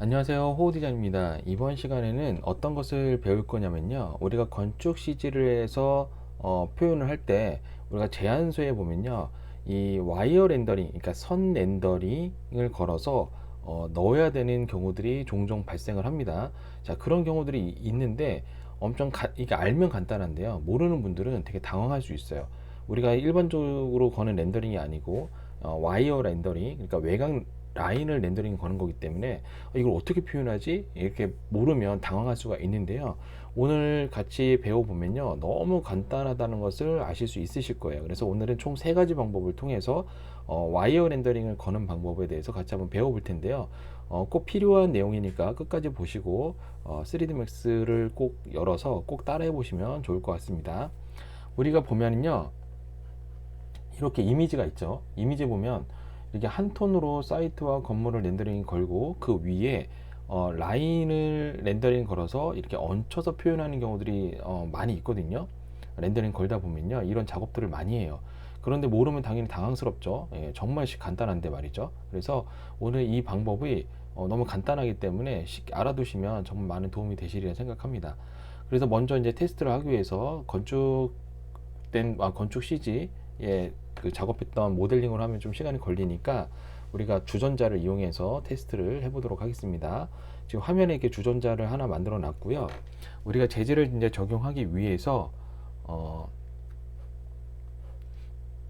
안녕하세요. 호우디자입니다. 이번 시간에는 어떤 것을 배울 거냐면요. 우리가 건축 CG에서 표현을 할 때 우리가 제안서에 보면요. 이 와이어 렌더링, 그러니까 선 렌더링을 걸어서 넣어야 되는 경우들이 종종 발생을 합니다. 자, 그런 경우들이 있는데 이게 알면 간단한데요. 모르는 분들은 되게 당황할 수 있어요. 우리가 일반적으로 거는 렌더링이 아니고 와이어 렌더링, 그러니까 외곽 라인을 렌더링 거는 거기 때문에 이걸 어떻게 표현하지? 이렇게 모르면 당황할 수가 있는데요. 오늘 같이 배워보면요. 너무 간단하다는 것을 아실 수 있으실 거예요. 그래서 오늘은 총 세 가지 방법을 통해서 와이어 렌더링을 거는 방법에 대해서 같이 한번 배워볼 텐데요. 꼭 필요한 내용이니까 끝까지 보시고 3D Max를 꼭 열어서 꼭 따라해 보시면 좋을 것 같습니다. 우리가 보면요. 이렇게 이미지가 있죠. 이미지 보면 이렇게 한 톤으로 사이트와 건물을 렌더링 걸고 그 위에 라인을 렌더링 걸어서 이렇게 얹혀서 표현하는 경우들이 많이 있거든요. 렌더링 걸다 보면요. 이런 작업들을 많이 해요. 그런데 모르면 당연히 당황스럽죠. 예, 정말 간단한데 말이죠. 그래서 오늘 이 방법이 너무 간단하기 때문에 쉽게 알아두시면 정말 많은 도움이 되시리라 생각합니다. 그래서 먼저 이제 테스트를 하기 위해서 건축 CG에 그 작업했던 모델링을 하면 좀 시간이 걸리니까 우리가 주전자를 이용해서 테스트를 해보도록 하겠습니다. 지금 화면에 이렇게 주전자를 하나 만들어 놨고요. 우리가 재질을 이제 적용하기 위해서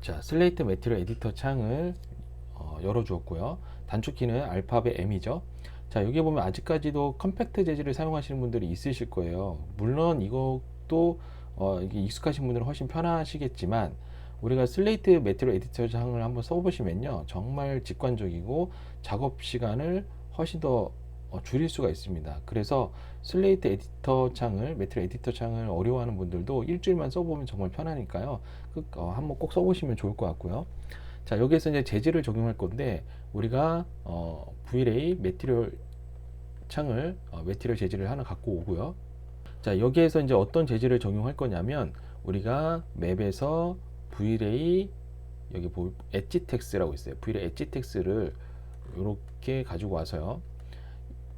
자, 슬레이트 매트리얼 에디터 창을 열어 주었고요. 단축키는 알파벳 M이죠. 자, 여기 보면 아직까지도 컴팩트 재질을 사용하시는 분들이 있으실 거예요. 물론 이것도 이게 익숙하신 분들은 훨씬 편하시겠지만 우리가 슬레이트 매트리얼 에디터 창을 한번 써보시면요. 정말 직관적이고 작업 시간을 훨씬 더 줄일 수가 있습니다. 그래서 슬레이트 에디터 창을, 매트리얼 에디터 창을 어려워하는 분들도 일주일만 써보면 정말 편하니까요. 한번 꼭 써보시면 좋을 것 같고요. 자, 여기에서 이제 재질을 적용할 건데 우리가 V-Ray 매트리얼 창을 매트리얼 재질을 하나 갖고 오고요. 자, 여기에서 이제 어떤 재질을 적용할 거냐면 우리가 맵에서 V-Ray 여기 엣지 텍스라고 있어요. V-Ray 엣지 텍스를 이렇게 가지고 와서요.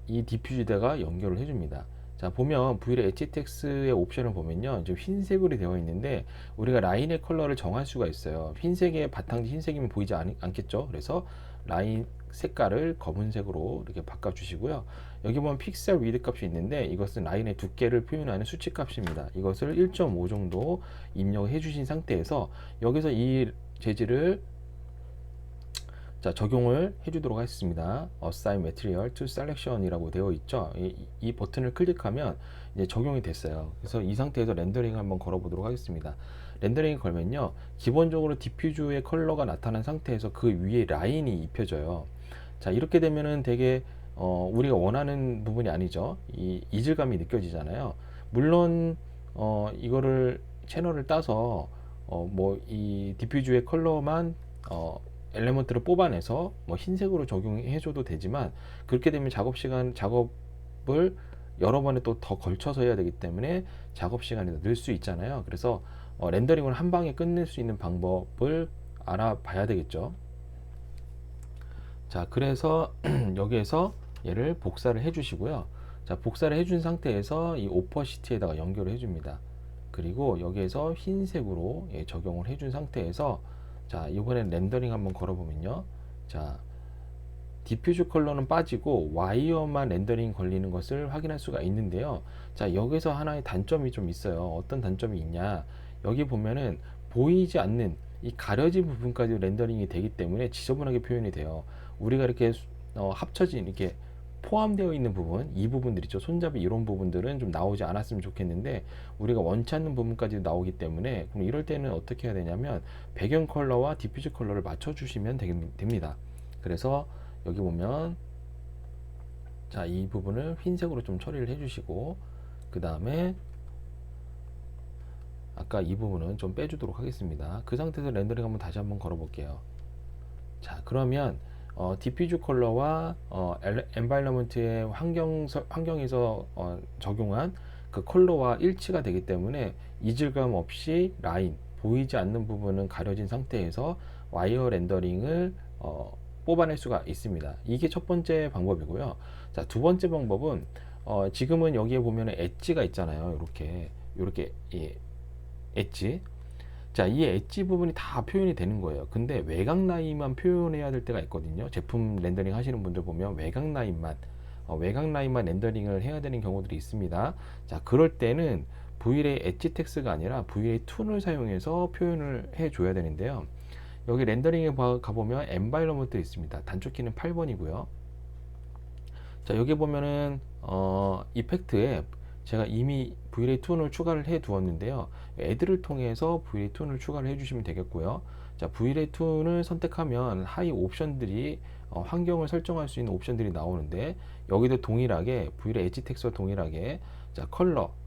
이 디퓨즈에다가 연결을 해줍니다. 자, 보면 V-Ray 엣지 텍스의 옵션을 보면요. 좀 흰색으로 되어 있는데 우리가 라인의 컬러를 정할 수가 있어요. 흰색의 바탕이 흰색이면 보이지 않겠죠. 그래서 라인 색깔을 검은색으로 이렇게 바꿔주시고요. 여기 보면 픽셀 위드 값이 있는데 이것은 라인의 두께를 표현하는 수치 값입니다. 이것을 1.5 정도 입력해 주신 상태에서 여기서 이 재질을 자, 적용을 해주도록 하겠습니다. Assign Material to Selection이라고 되어 있죠. 이 버튼을 클릭하면 이제 적용이 됐어요. 그래서 이 상태에서 렌더링 한번 걸어보도록 하겠습니다. 렌더링 걸면요, 기본적으로 디퓨즈의 컬러가 나타난 상태에서 그 위에 라인이 입혀져요. 자, 이렇게 되면은 되게 우리가 원하는 부분이 아니죠. 이 이질감이 느껴지잖아요. 물론 이거를 채널을 따서 뭐 이 디퓨즈의 컬러만 엘레먼트를 뽑아내서 뭐 흰색으로 적용해 줘도 되지만 그렇게 되면 작업을 여러 번에 또 더 걸쳐서 해야 되기 때문에 작업 시간이 늘 수 있잖아요. 그래서 렌더링을 한 방에 끝낼 수 있는 방법을 알아봐야 되겠죠. 자, 그래서 여기에서 얘를 복사를 해 주시고요. 자, 복사를 해준 상태에서 이 오퍼시티에다가 연결을 해줍니다. 그리고 여기에서 흰색으로 적용을 해준 상태에서 자, 이번엔 렌더링 한번 걸어보면요. 자, 디퓨즈 컬러는 빠지고 와이어만 렌더링 걸리는 것을 확인할 수가 있는데요. 자, 여기서 하나의 단점이 좀 있어요. 어떤 단점이 있냐? 여기 보면은 보이지 않는 이 가려진 부분까지 렌더링이 되기 때문에 지저분하게 표현이 돼요. 우리가 이렇게 합쳐진 이렇게 포함되어 있는 부분, 이 부분들 있죠. 손잡이 이런 부분들은 좀 나오지 않았으면 좋겠는데 우리가 원치 않는 부분까지 나오기 때문에 그럼 이럴 때는 어떻게 해야 되냐면 배경 컬러와 디퓨즈 컬러를 맞춰 주시면 됩니다. 그래서 여기 보면 자, 이 부분을 흰색으로 좀 처리를 해주시고 그 다음에 아까 이 부분은 좀 빼주도록 하겠습니다. 그 상태에서 렌더링 한번 다시 한번 걸어 볼게요. 자, 그러면 디퓨즈 컬러와 엔바이러먼트의 환경에서 적용한 그 컬러와 일치가 되기 때문에 이질감 없이 라인 보이지 않는 부분은 가려진 상태에서 와이어 렌더링을 뽑아낼 수가 있습니다. 이게 첫 번째 방법이고요. 자, 두 번째 방법은 지금은 여기에 보면 엣지가 있잖아요. 이렇게 예, 엣지. 자, 이 엣지 부분이 다 표현이 되는 거예요. 근데 외곽 라인만 표현해야 될 때가 있거든요. 제품 렌더링 하시는 분들 보면 외곽 라인만 렌더링을 해야 되는 경우들이 있습니다. 자, 그럴 때는 V-Ray 엣지 텍스가 아니라 V-Ray 툰을 사용해서 표현을 해줘야 되는데요. 여기 렌더링에 가보면 엔바이러먼트 있습니다. 단축키는 8번이고요. 자, 여기 보면은 이펙트에 제가 이미 V-Ray 툰을 추가를 해 두었는데요. 애드를 통해서 V-Ray 툰을 추가를 해 주시면 되겠고요. 자, V-Ray 툰을 선택하면 하이 옵션들이 환경을 설정할 수 있는 옵션들이 나오는데, 여기도 동일하게 V-Ray 엣지 텍스와 동일하게 자,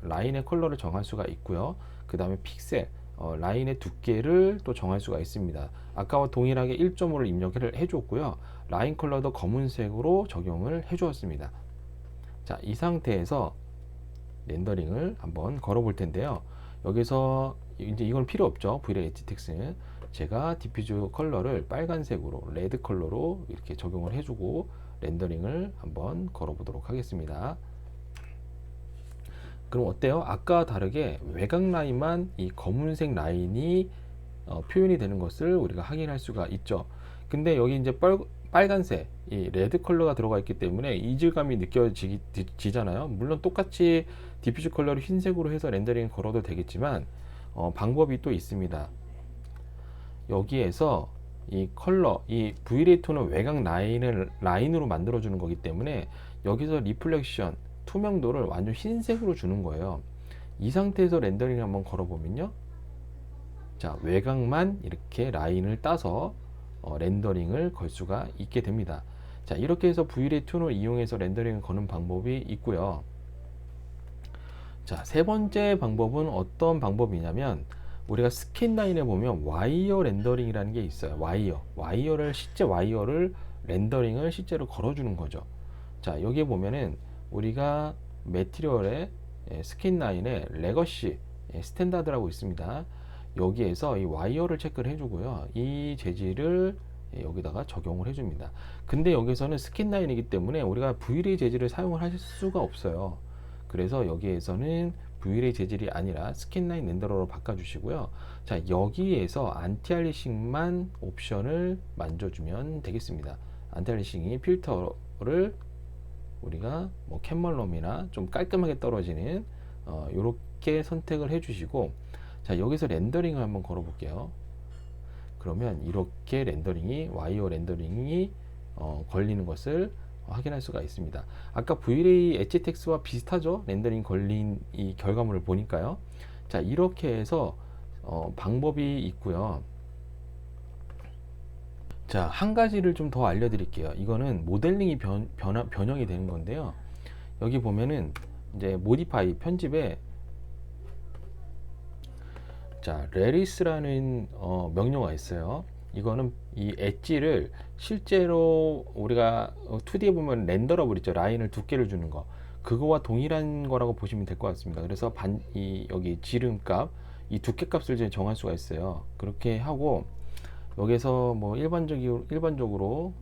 라인의 컬러를 정할 수가 있고요. 그 다음에 픽셀 라인의 두께를 또 정할 수가 있습니다. 아까와 동일하게 1.5를 입력을 해줬고요. 라인 컬러도 검은색으로 적용을 해주었습니다. 자, 이 상태에서 렌더링을 한번 걸어 볼 텐데요. 여기서 이제 이건 필요 없죠. V-Ray 엣지 텍스는 제가 디퓨즈 컬러를 빨간색으로, 레드 컬러로 이렇게 적용을 해주고 렌더링을 한번 걸어 보도록 하겠습니다. 그럼 어때요? 아까와 다르게 외곽 라인만 이 검은색 라인이 표현이 되는 것을 우리가 확인할 수가 있죠. 근데 여기 이제 빨간색, 이 레드 컬러가 들어가 있기 때문에 이질감이 느껴지잖아요. 물론 똑같이 디퓨즈 컬러를 흰색으로 해서 렌더링 걸어도 되겠지만 방법이 또 있습니다. 여기에서 이 컬러, 이 V-Ray 톤은 외곽 라인으로 만들어 주는 거기 때문에 여기서 리플렉션, 투명도를 완전 흰색으로 주는 거예요. 이 상태에서 렌더링 한번 걸어보면요. 자, 외곽만 이렇게 라인을 따서 렌더링을 걸 수가 있게 됩니다. 자, 이렇게 해서 V-Ray 툰을 이용해서 렌더링을 거는 방법이 있고요. 자, 세 번째 방법은 어떤 방법이냐면, 우리가 스캔 라인에 보면 와이어 렌더링이라는 게 있어요. 실제 와이어를 렌더링을 실제로 걸어주는 거죠. 자, 여기에 보면은 우리가 매티리얼의 스킨 라인에 레거시 스탠다드라고 있습니다. 여기에서 이 와이어를 체크를 해주고요. 이 재질을 여기다가 적용을 해줍니다. 근데 여기서는 스킨 라인이기 때문에 우리가 V-Ray 재질을 사용을 하실 수가 없어요. 그래서 여기에서는 V-Ray 재질이 아니라 스킨 라인 렌더러로 바꿔주시고요. 자, 여기에서 안티알리싱만 옵션을 만져주면 되겠습니다. 안티알리싱이 필터를 우리가 뭐 캔멀럼이나 좀 깔끔하게 떨어지는 이렇게 선택을 해주시고, 자, 여기서 렌더링을 한번 걸어 볼게요. 그러면 이렇게 와이어 렌더링이 걸리는 것을 확인할 수가 있습니다. 아까 V-Ray 엣지 텍스와 비슷하죠? 렌더링 걸린 이 결과물을 보니까요. 자, 이렇게 해서 방법이 있고요. 자, 한 가지를 좀 더 알려드릴게요. 이거는 모델링이 변형이 되는 건데요. 여기 보면은 이제 모디파이 편집에 자, 레리스라는 명령어가 있어요. 이거는 이 엣지를 실제로 우리가 2D에 보면 렌더러블 있죠. 라인을 두께를 주는 거. 그거와 동일한 거라고 보시면 될 것 같습니다. 그래서 여기 지름값, 이 두께값을 이제 정할 수가 있어요. 그렇게 하고 여기서 뭐 일반적으로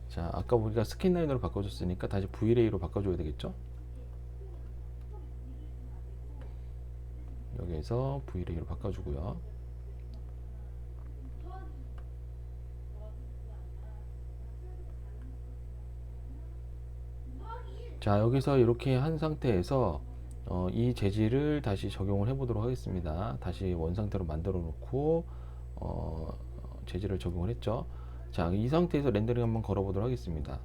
자, 아까 우리가 스킨 라인으로 바꿔줬으니까 다시 V-Ray로 바꿔줘야 되겠죠. 여기에서 V-Ray로 바꿔주고요. 자, 여기서 이렇게 한 상태에서 이 재질을 다시 적용을 해 보도록 하겠습니다. 다시 원상태로 만들어 놓고 재질을 적용을 했죠. 자, 이 상태에서 렌더링 한번 걸어 보도록 하겠습니다.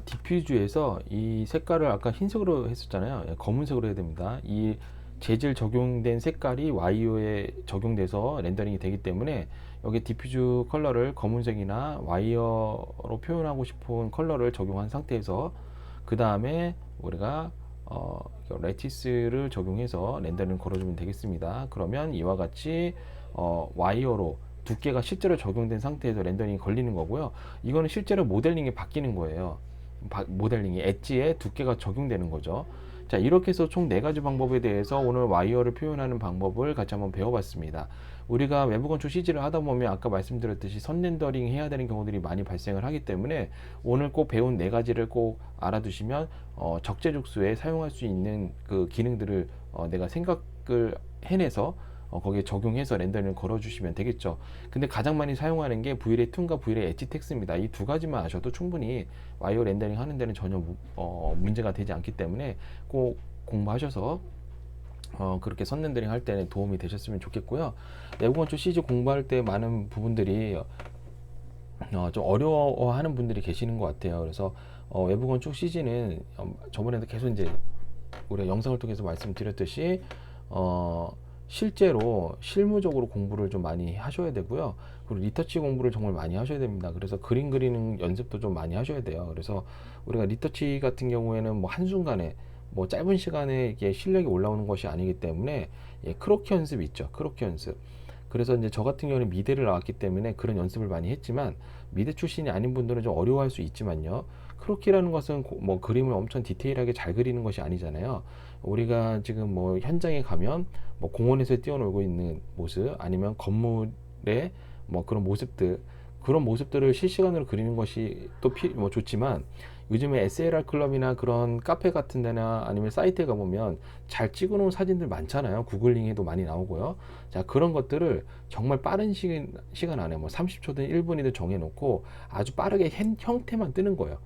디퓨즈에서 이 색깔을 아까 흰색으로 했었잖아요. 검은색으로 해야 됩니다. 이 재질 적용된 색깔이 와이어에 적용돼서 렌더링이 되기 때문에 여기 디퓨즈 컬러를 검은색이나 와이어로 표현하고 싶은 컬러를 적용한 상태에서 그 다음에 우리가 레티스를 적용해서 렌더링을 걸어주면 되겠습니다. 그러면 이와 같이 와이어로 두께가 실제로 적용된 상태에서 렌더링이 걸리는 거고요. 이거는 실제로 모델링이 바뀌는 거예요. 모델링이 엣지에 두께가 적용되는 거죠. 자, 이렇게 해서 총 4가지 방법에 대해서 오늘 와이어를 표현하는 방법을 같이 한번 배워봤습니다. 우리가 외부 건축 CG를 하다 보면 아까 말씀드렸듯이 선 렌더링 해야 되는 경우들이 많이 발생을 하기 때문에 오늘 꼭 배운 4가지를 꼭 알아두시면 적재적소에 사용할 수 있는 그 기능들을 내가 생각을 해내서 거기에 적용해서 렌더링을 걸어주시면 되겠죠. 근데 가장 많이 사용하는 게 VLA 툰과 VLA 엣지 텍스입니다. 이 2가지만 아셔도 충분히 와이어 렌더링 하는 데는 전혀 문제가 되지 않기 때문에 꼭 공부하셔서 그렇게 선 렌더링 할 때는 도움이 되셨으면 좋겠고요. 내부 건축 CG 공부할 때 많은 부분들이 좀 어려워하는 분들이 계시는 것 같아요. 그래서 외부 건축 CG는 저번에도 계속 이제 우리가 영상을 통해서 말씀드렸듯이 실제로 실무적으로 공부를 좀 많이 하셔야 되고요. 그리고 리터치 공부를 정말 많이 하셔야 됩니다. 그래서 그림 그리는 연습도 좀 많이 하셔야 돼요. 그래서 우리가 리터치 같은 경우에는 뭐 한순간에 뭐 짧은 시간에 이게 실력이 올라오는 것이 아니기 때문에 크로키 연습 있죠. 크로키 연습. 그래서 이제 저 같은 경우는 미대를 나왔기 때문에 그런 연습을 많이 했지만 미대 출신이 아닌 분들은 좀 어려워할 수 있지만요. 크로키라는 것은 뭐 그림을 엄청 디테일하게 잘 그리는 것이 아니잖아요. 우리가 지금 뭐 현장에 가면 뭐 공원에서 뛰어놀고 있는 모습 아니면 건물의 뭐 그런 모습들 그런 모습들을 실시간으로 그리는 것이 또 뭐 좋지만 요즘에 SLR 클럽이나 그런 카페 같은 데나 아니면 사이트에 가보면 잘 찍어놓은 사진들 많잖아요. 구글링에도 많이 나오고요. 자, 그런 것들을 정말 빠른 시간 안에 뭐 30초든 1분이든 정해놓고 아주 빠르게 형태만 뜨는 거예요.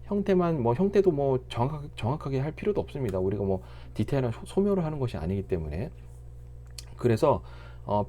형태만 뭐 형태도 뭐 정확하게 할 필요도 없습니다. 우리가 뭐 디테일한 소묘를 하는 것이 아니기 때문에. 그래서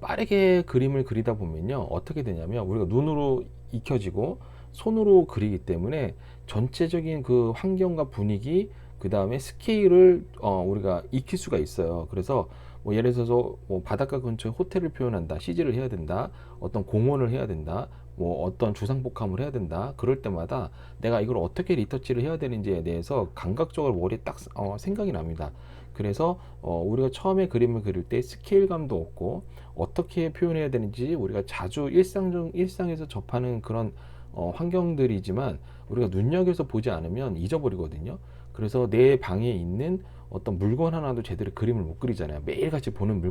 빠르게 그림을 그리다 보면요 어떻게 되냐면 우리가 눈으로 익혀지고 손으로 그리기 때문에 전체적인 그 환경과 분위기 그 다음에 스케일을 우리가 익힐 수가 있어요. 그래서 뭐 예를 들어서 뭐 바닷가 근처에 호텔을 표현한다, CG를 해야 된다, 어떤 공원을 해야 된다, 뭐 어떤 주상복합을 해야 된다. 그럴 때마다 내가 이걸 어떻게 리터치를 해야 되는지에 대해서 감각적으로 머리에 딱 생각이 납니다. 그래서 우리가 처음에 그림을 그릴 때 스케일감도 없고 어떻게 표현해야 되는지 우리가 자주 일상에서 접하는 그런 환경들이지만 우리가 눈여겨서 보지 않으면 잊어버리거든요. 그래서 내 방에 있는 어떤 물건 하나도 제대로 그림을 못 그리잖아요. 매일같이 보는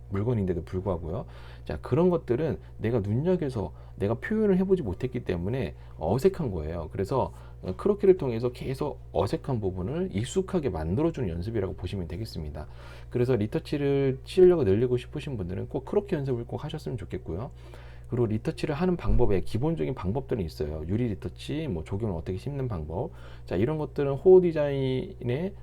물건인데도 불구하고요. 자, 그런 것들은 내가 눈여겨서 내가 표현을 해보지 못했기 때문에 어색한 거예요. 그래서 크로키를 통해서 계속 어색한 부분을 익숙하게 만들어주는 연습이라고 보시면 되겠습니다. 그래서 리터치를 실력을 늘리고 싶으신 분들은 꼭 크로키 연습을 꼭 하셨으면 좋겠고요. 그리고 리터치를 하는 방법에 기본적인 방법들이 있어요. 유리 리터치, 뭐 조경을 어떻게 심는 방법. 자, 이런 것들은 호호 디자인의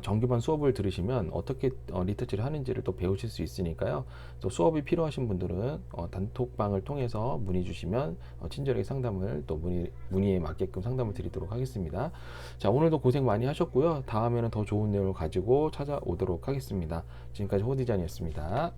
정규반 수업을 들으시면 어떻게 리터치를 하는지를 또 배우실 수 있으니까요. 또 수업이 필요하신 분들은 단톡방을 통해서 문의 주시면 친절하게 상담을 또 문의에 맞게끔 상담을 드리도록 하겠습니다. 자, 오늘도 고생 많이 하셨고요. 다음에는 더 좋은 내용을 가지고 찾아오도록 하겠습니다. 지금까지 호디자니였습니다.